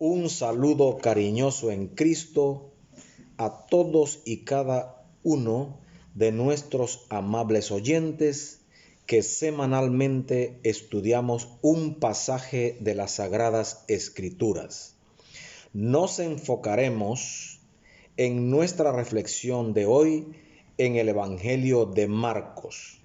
Un saludo cariñoso en Cristo a todos y cada uno de nuestros amables oyentes que semanalmente estudiamos un pasaje de las Sagradas Escrituras. Nos enfocaremos en nuestra reflexión de hoy en el Evangelio de Marcos,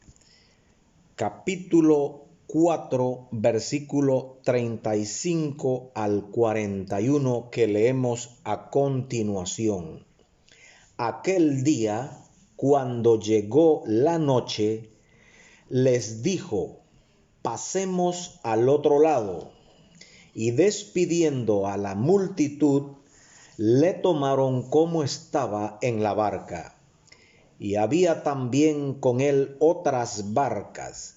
capítulo 4, versículo 35 al 41 que leemos a continuación. Aquel día, cuando llegó la noche, les dijo: pasemos al otro lado. Y despidiendo a la multitud, le tomaron como estaba en la barca. Y había también con él otras barcas.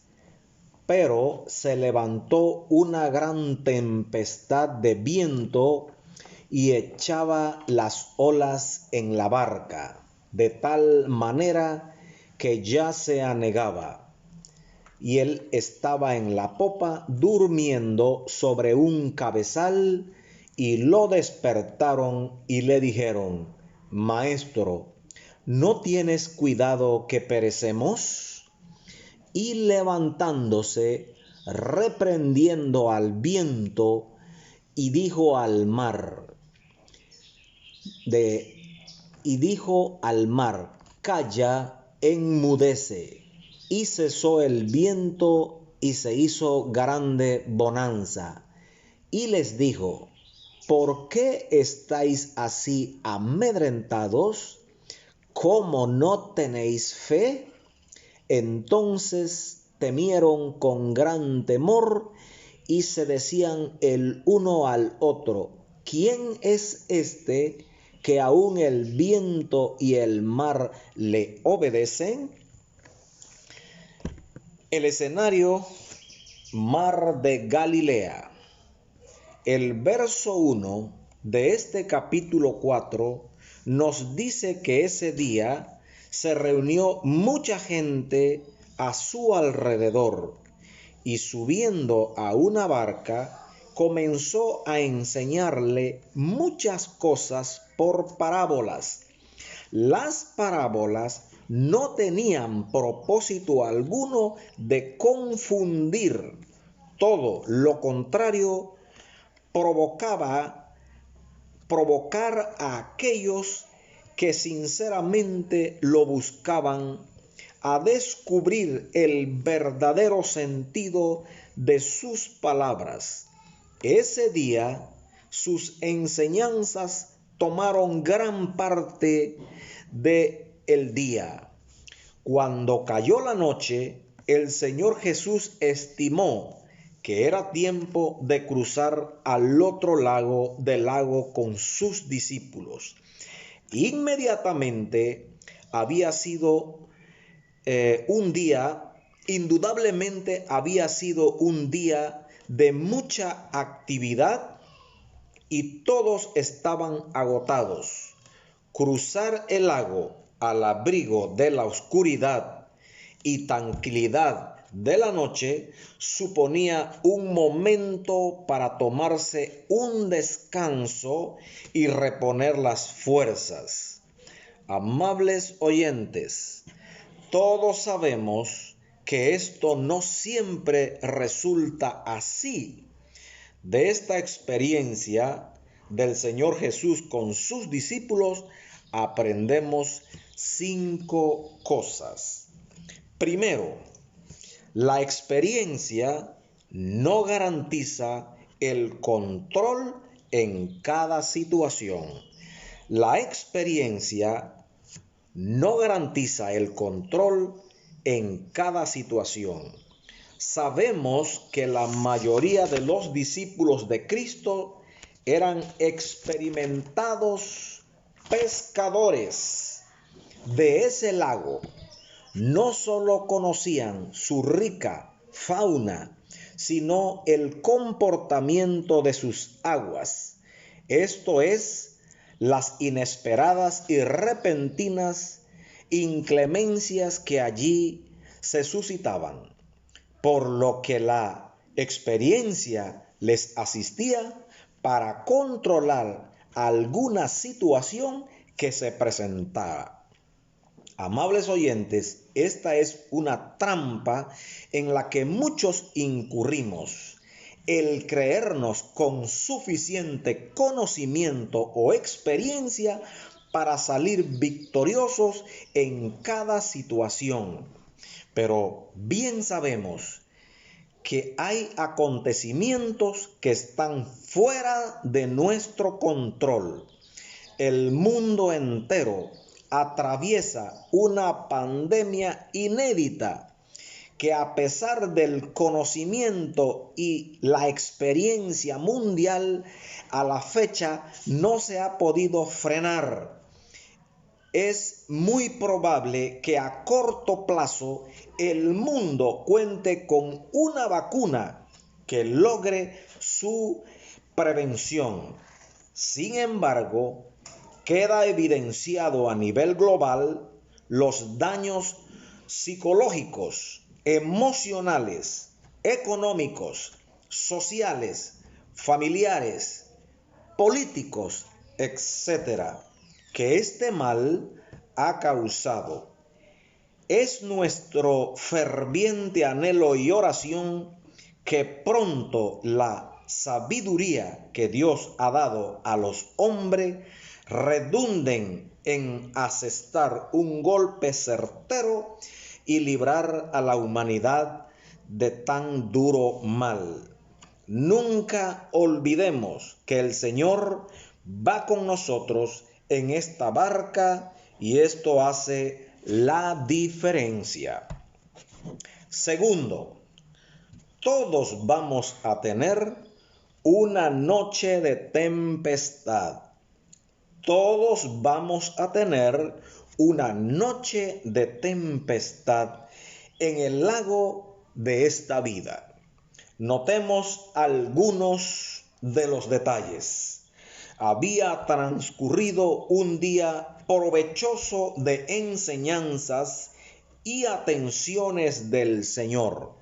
Pero se levantó una gran tempestad de viento y echaba las olas en la barca, de tal manera que ya se anegaba. Y él estaba en la popa durmiendo sobre un cabezal, y lo despertaron y le dijeron: Maestro, ¿no tienes cuidado que perecemos? Y levantándose, reprendiendo al viento, y dijo al mar, calla, enmudece. Y cesó el viento y se hizo grande bonanza. Y les dijo: ¿por qué estáis así amedrentados? ¿Cómo no tenéis fe? Entonces temieron con gran temor y se decían el uno al otro: ¿quién es este que aun el viento y el mar le obedecen? El escenario: Mar de Galilea. El verso 1 de este capítulo 4 nos dice que ese día se reunió mucha gente a su alrededor, y subiendo a una barca comenzó a enseñarle muchas cosas por parábolas. Las parábolas no tenían propósito alguno de confundir, todo lo contrario, provocar a aquellos que sinceramente lo buscaban a descubrir el verdadero sentido de sus palabras. Ese día sus enseñanzas tomaron gran parte del día. Cuando cayó la noche, el Señor Jesús estimó que era tiempo de cruzar al otro lado del lago con sus discípulos. Inmediatamente había sido indudablemente había sido un día de mucha actividad y todos estaban agotados. Cruzar el lago al abrigo de la oscuridad y tranquilidad de la noche suponía un momento para tomarse un descanso y reponer las fuerzas. Amables oyentes, todos sabemos que esto no siempre resulta así. De esta experiencia del Señor Jesús con sus discípulos aprendemos 5 cosas. Primero, la experiencia no garantiza el control en cada situación. La experiencia no garantiza el control en cada situación. Sabemos que la mayoría de los discípulos de Cristo eran experimentados pescadores de ese lago. No solo conocían su rica fauna, sino el comportamiento de sus aguas, esto es, las inesperadas y repentinas inclemencias que allí se suscitaban, por lo que la experiencia les asistía para controlar alguna situación que se presentara. Amables oyentes, esta es una trampa en la que muchos incurrimos. El creernos con suficiente conocimiento o experiencia para salir victoriosos en cada situación. Pero bien sabemos que hay acontecimientos que están fuera de nuestro control. El mundo entero atraviesa una pandemia inédita que, a pesar del conocimiento y la experiencia mundial, a la fecha no se ha podido frenar. Es muy probable que a corto plazo el mundo cuente con una vacuna que logre su prevención. Sin embargo, queda evidenciado a nivel global los daños psicológicos, emocionales, económicos, sociales, familiares, políticos, etcétera, que este mal ha causado. Es nuestro ferviente anhelo y oración que pronto la sabiduría que Dios ha dado a los hombres redunden en asestar un golpe certero y librar a la humanidad de tan duro mal. Nunca olvidemos que el Señor va con nosotros en esta barca y esto hace la diferencia. Segundo, todos vamos a tener una noche de tempestad. Todos vamos a tener una noche de tempestad en el lago de esta vida. Notemos algunos de los detalles. Había transcurrido un día provechoso de enseñanzas y atenciones del Señor.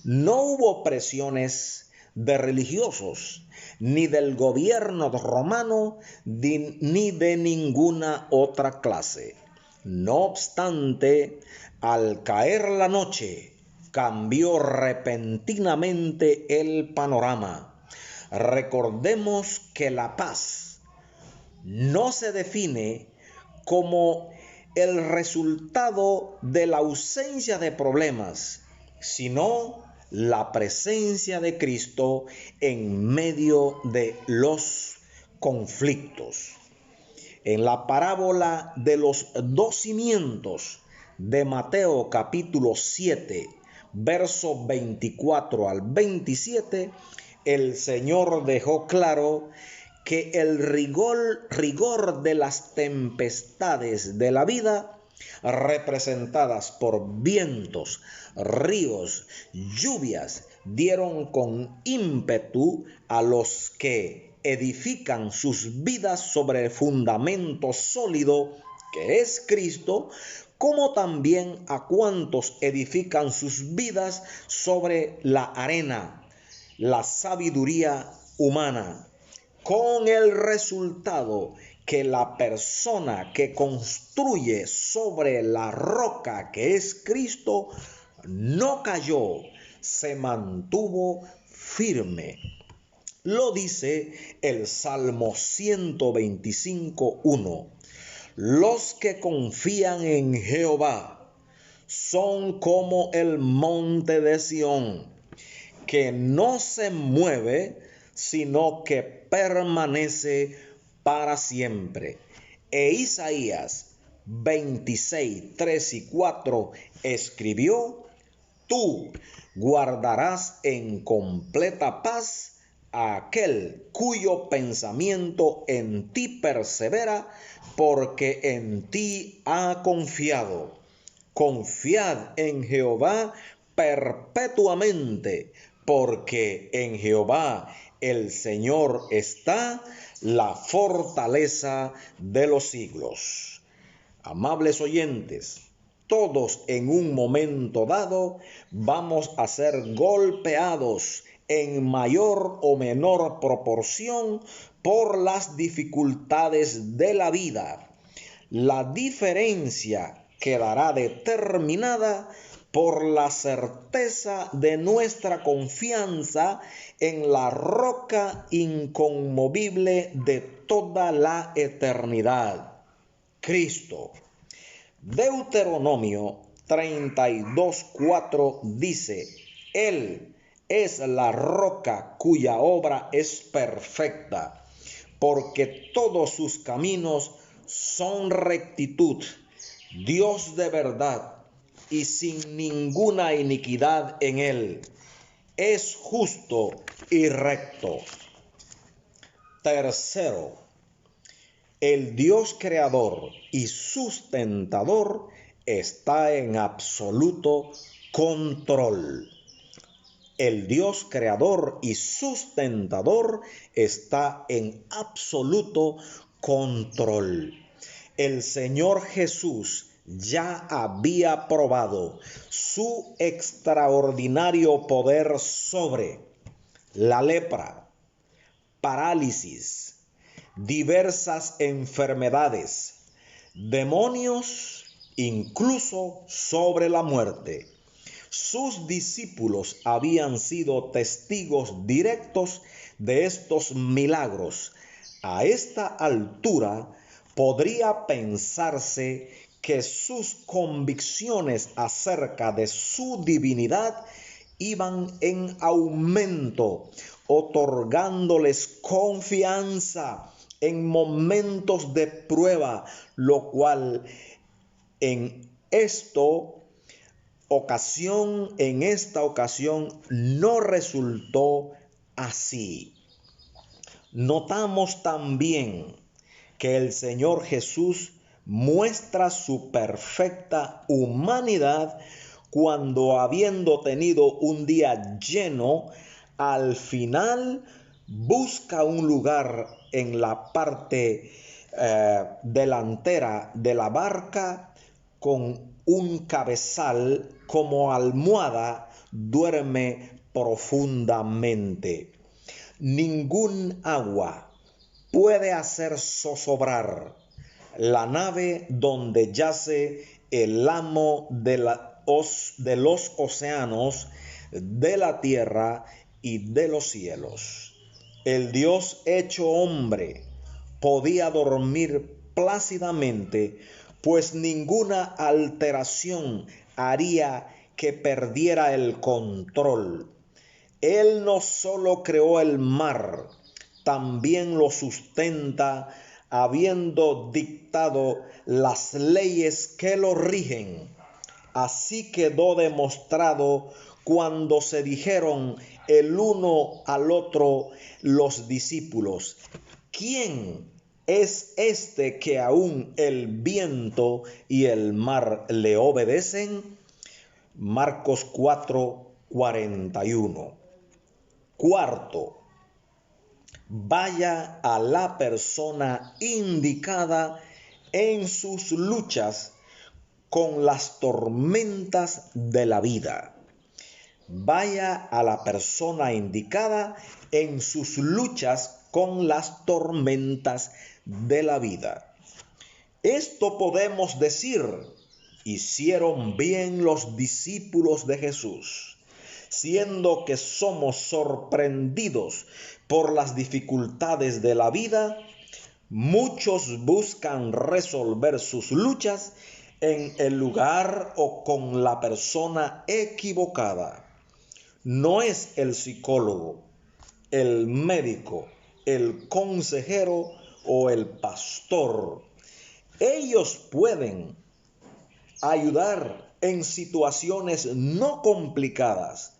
No hubo presiones de religiosos, ni del gobierno romano, ni de ninguna otra clase. No obstante, al caer la noche, cambió repentinamente el panorama. Recordemos que la paz no se define como el resultado de la ausencia de problemas, sino la presencia de Cristo en medio de los conflictos. En la parábola de los dos cimientos de Mateo capítulo 7, versos 24 al 27, el Señor dejó claro que el rigor de las tempestades de la vida, representadas por vientos, ríos, lluvias, dieron con ímpetu a los que edifican sus vidas sobre el fundamento sólido que es Cristo, como también a cuantos edifican sus vidas sobre la arena, la sabiduría humana, con el resultado que la persona que construye sobre la roca que es Cristo no cayó, se mantuvo firme. Lo dice el Salmo 125:1. Los que confían en Jehová son como el monte de Sión, que no se mueve, sino que permanece para siempre. E Isaías 26, 3 y 4 escribió: Tú guardarás en completa paz a aquel cuyo pensamiento en ti persevera, porque en ti ha confiado. Confiad en Jehová perpetuamente, porque en Jehová el Señor está la fortaleza de los siglos. Amables oyentes, todos en un momento dado vamos a ser golpeados en mayor o menor proporción por las dificultades de la vida. La diferencia quedará determinada por la certeza de nuestra confianza en la roca inconmovible de toda la eternidad, Cristo. Deuteronomio 32:4 dice: Él es la roca cuya obra es perfecta, porque todos sus caminos son rectitud, Dios de verdad y sin ninguna iniquidad en él. Es justo y recto. Tercero, el Dios creador y sustentador está en absoluto control. El Dios creador y sustentador está en absoluto control. El Señor Jesús ya había probado su extraordinario poder sobre la lepra, parálisis, diversas enfermedades, demonios, incluso sobre la muerte. Sus discípulos habían sido testigos directos de estos milagros. A esta altura podría pensarse que sus convicciones acerca de su divinidad iban en aumento, otorgándoles confianza en momentos de prueba, lo cual en esta ocasión no resultó así. Notamos también que el Señor Jesús muestra su perfecta humanidad cuando, habiendo tenido un día lleno, al final busca un lugar en la parte delantera de la barca con un cabezal como almohada, duerme profundamente. Ningún agua puede hacer zozobrar la nave donde yace el amo de los océanos, de la tierra y de los cielos. El Dios hecho hombre podía dormir plácidamente, pues ninguna alteración haría que perdiera el control. Él no solo creó el mar, también lo sustenta, habiendo dictado las leyes que lo rigen. Así quedó demostrado cuando se dijeron el uno al otro los discípulos: ¿quién es este que aún el viento y el mar le obedecen? Marcos 4:41. Cuarto, vaya a la persona indicada en sus luchas con las tormentas de la vida. Vaya a la persona indicada en sus luchas con las tormentas de la vida. Esto podemos decir: hicieron bien los discípulos de Jesús, siendo que somos sorprendidos por las dificultades de la vida. Muchos buscan resolver sus luchas en el lugar o con la persona equivocada. No es el psicólogo, el médico, el consejero o el pastor. Ellos pueden ayudar en situaciones no complicadas,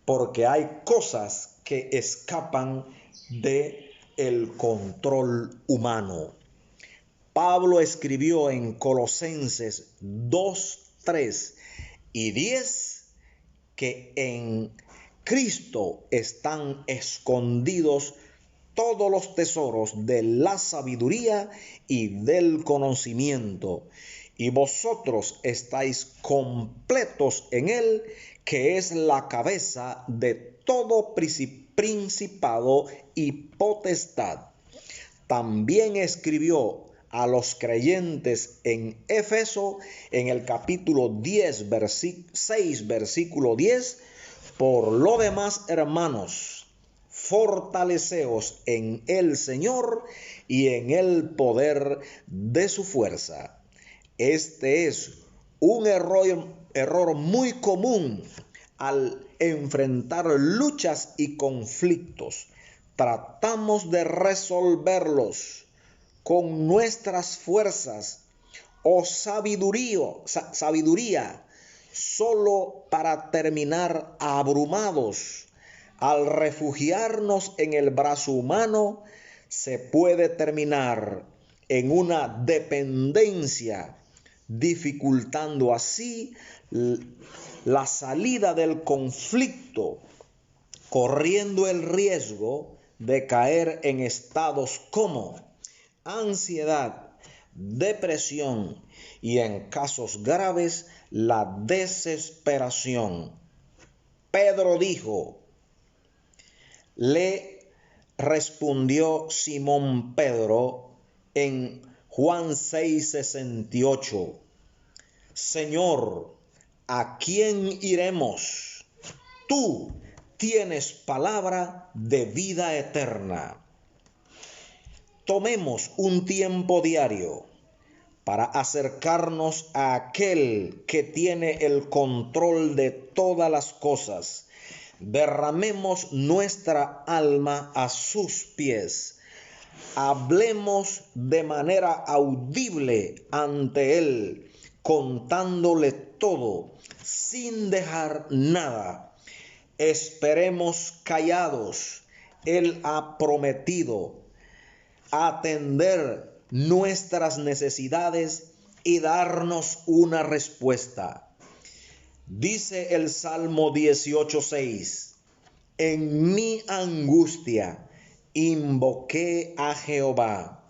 porque hay cosas que escapan del control humano. Pablo escribió en Colosenses 2:3 y 10 que en Cristo están escondidos todos los tesoros de la sabiduría y del conocimiento, y vosotros estáis completos en Él, que es la cabeza de todo principado y potestad. También escribió a los creyentes en Éfeso, en el capítulo 6, versículo 10, por lo demás, hermanos, fortaleceos en el Señor y en el poder de su fuerza. Este es un error muy común al enfrentar luchas y conflictos. Tratamos de resolverlos con nuestras fuerzas o sabiduría, solo para terminar abrumados. Al refugiarnos en el brazo humano, se puede terminar en una dependencia, dificultando así la salida del conflicto, corriendo el riesgo de caer en estados como ansiedad, depresión y, en casos graves, la desesperación. Pedro dijo, le respondió Simón Pedro en Juan 6:68, Señor, ¿a quién iremos? Tú tienes palabra de vida eterna. Tomemos un tiempo diario para acercarnos a aquel que tiene el control de todas las cosas. Derramemos nuestra alma a sus pies. Hablemos de manera audible ante Él, contándole todo, sin dejar nada. Esperemos callados. Él ha prometido atender nuestras necesidades y darnos una respuesta. Dice el Salmo 18:6, en mi angustia invoqué a Jehová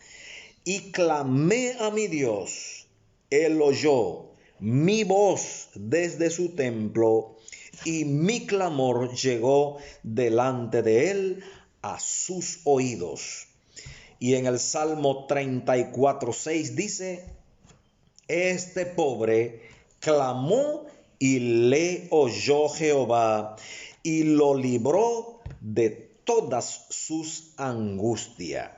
y clamé a mi Dios. Él oyó mi voz desde su templo y mi clamor llegó delante de él a sus oídos. Y en el Salmo 34:6 dice, este pobre clamó y le oyó Jehová y lo libró de todas sus angustias.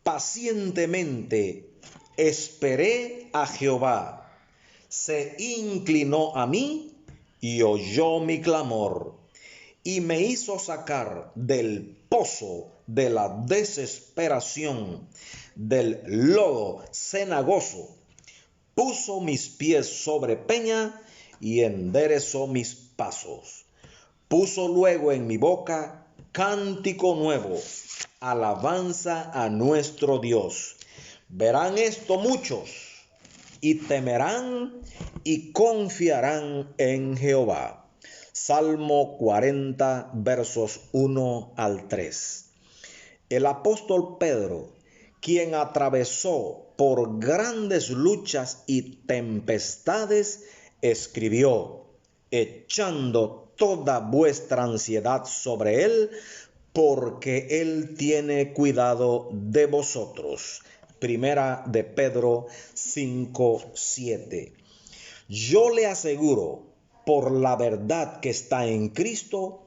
Pacientemente esperé a Jehová, se inclinó a mí y oyó mi clamor, y me hizo sacar del pozo de la desesperación, del lodo cenagoso. Puso mis pies sobre peña y enderezó mis pasos. Puso luego en mi boca cántico nuevo, alabanza a nuestro Dios. Verán esto muchos y temerán y confiarán en Jehová. Salmo 40, versos 1 al 3. El apóstol Pedro, quien atravesó por grandes luchas y tempestades, escribió, echando toda vuestra ansiedad sobre él, porque él tiene cuidado de vosotros. Primera de Pedro 5:7. Yo le aseguro, por la verdad que está en Cristo,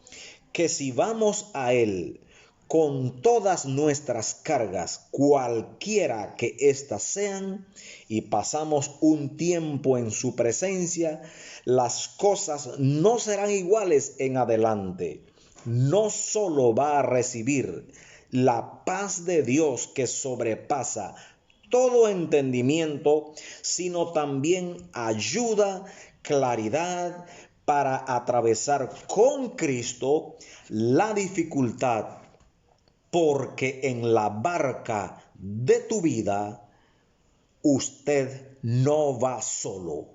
que si vamos a Él con todas nuestras cargas, cualquiera que éstas sean, y pasamos un tiempo en su presencia, las cosas no serán iguales en adelante. No solo va a recibir la paz de Dios que sobrepasa todo entendimiento, sino también ayuda, claridad para atravesar con Cristo la dificultad, porque en la barca de tu vida usted no va solo.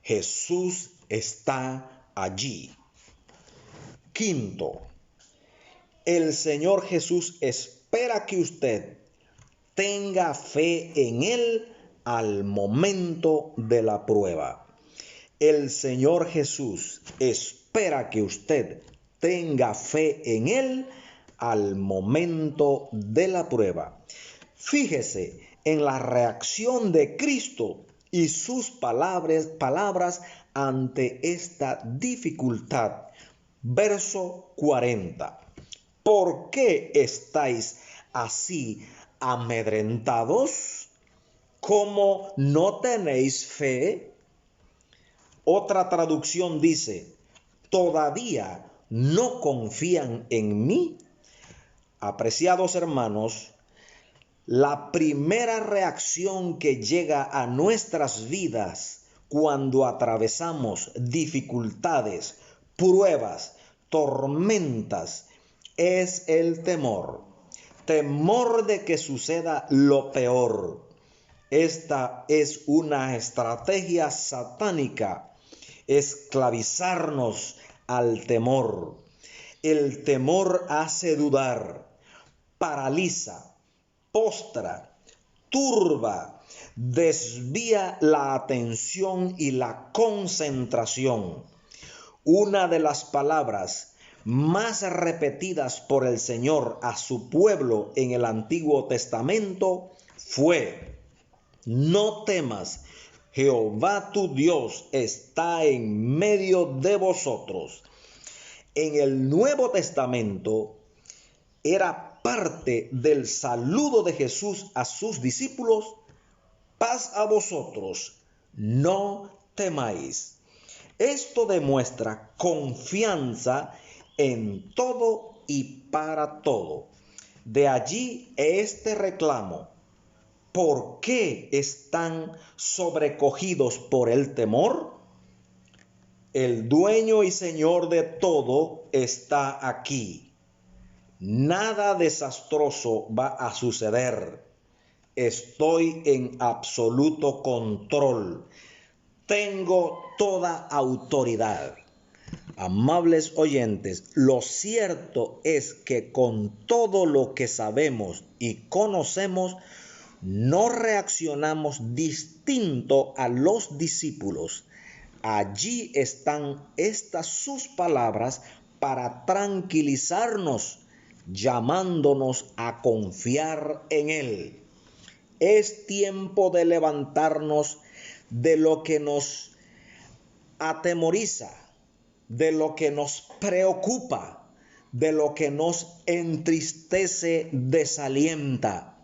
Jesús está allí. Quinto, el Señor Jesús espera que usted tenga fe en Él al momento de la prueba. El Señor Jesús espera que usted tenga fe en Él al momento de la prueba. Fíjese en la reacción de Cristo y sus palabras ante esta dificultad. Verso 40. ¿Por qué estáis así amedrentados? ¿Cómo no tenéis fe? Otra traducción dice, ¿todavía no confían en mí? Apreciados hermanos, la primera reacción que llega a nuestras vidas cuando atravesamos dificultades, pruebas, tormentas, es el temor. Temor de que suceda lo peor. Esta es una estrategia satánica, esclavizarnos al temor. El temor hace dudar, paraliza, postra, turba, desvía la atención y la concentración. Una de las palabras más repetidas por el Señor a su pueblo en el Antiguo Testamento fue: no temas, Jehová tu Dios está en medio de vosotros. En el Nuevo Testamento era parte del saludo de Jesús a sus discípulos: paz a vosotros, no temáis. Esto demuestra confianza en todo y para todo. De allí este reclamo. ¿Por qué están sobrecogidos por el temor? El dueño y señor de todo está aquí. Nada desastroso va a suceder. Estoy en absoluto control. Tengo toda autoridad. Amables oyentes, lo cierto es que con todo lo que sabemos y conocemos, no reaccionamos distinto a los discípulos. Allí están estas sus palabras para tranquilizarnos, llamándonos a confiar en Él. Es tiempo de levantarnos de lo que nos atemoriza, de lo que nos preocupa, de lo que nos entristece, desalienta.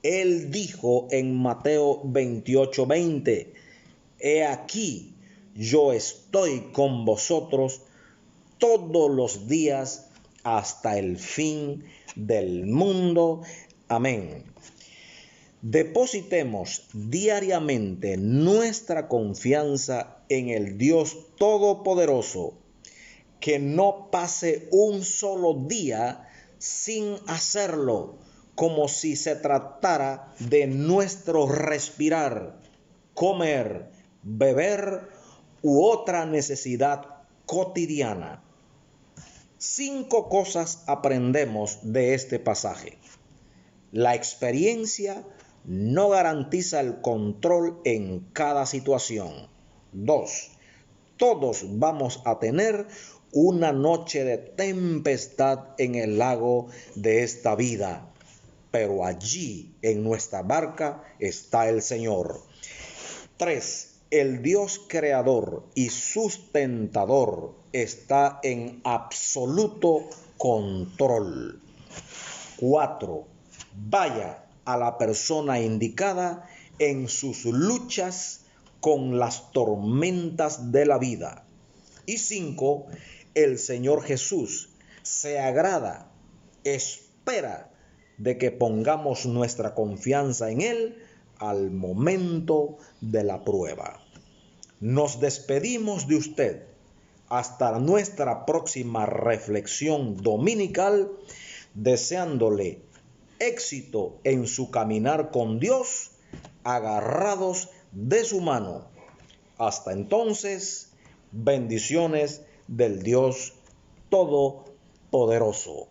Él dijo en Mateo 28:20, he aquí, yo estoy con vosotros todos los días hasta el fin del mundo. Amén. Depositemos diariamente nuestra confianza en el Dios Todopoderoso. Que no pase un solo día sin hacerlo, como si se tratara de nuestro respirar, comer, beber u otra necesidad cotidiana. 5 cosas aprendemos de este pasaje. La experiencia no garantiza el control en cada situación. 2. Todos vamos a tener una noche de tempestad en el lago de esta vida, pero allí en nuestra barca está el Señor. 3. El Dios creador y sustentador está en absoluto control. 4. Vaya a la persona indicada en sus luchas con las tormentas de la vida. Y 5. El Señor Jesús se agrada, espera de que pongamos nuestra confianza en Él al momento de la prueba. Nos despedimos de usted hasta nuestra próxima reflexión dominical, deseándole éxito en su caminar con Dios, agarrados de su mano. Hasta entonces, bendiciones del Dios Todopoderoso.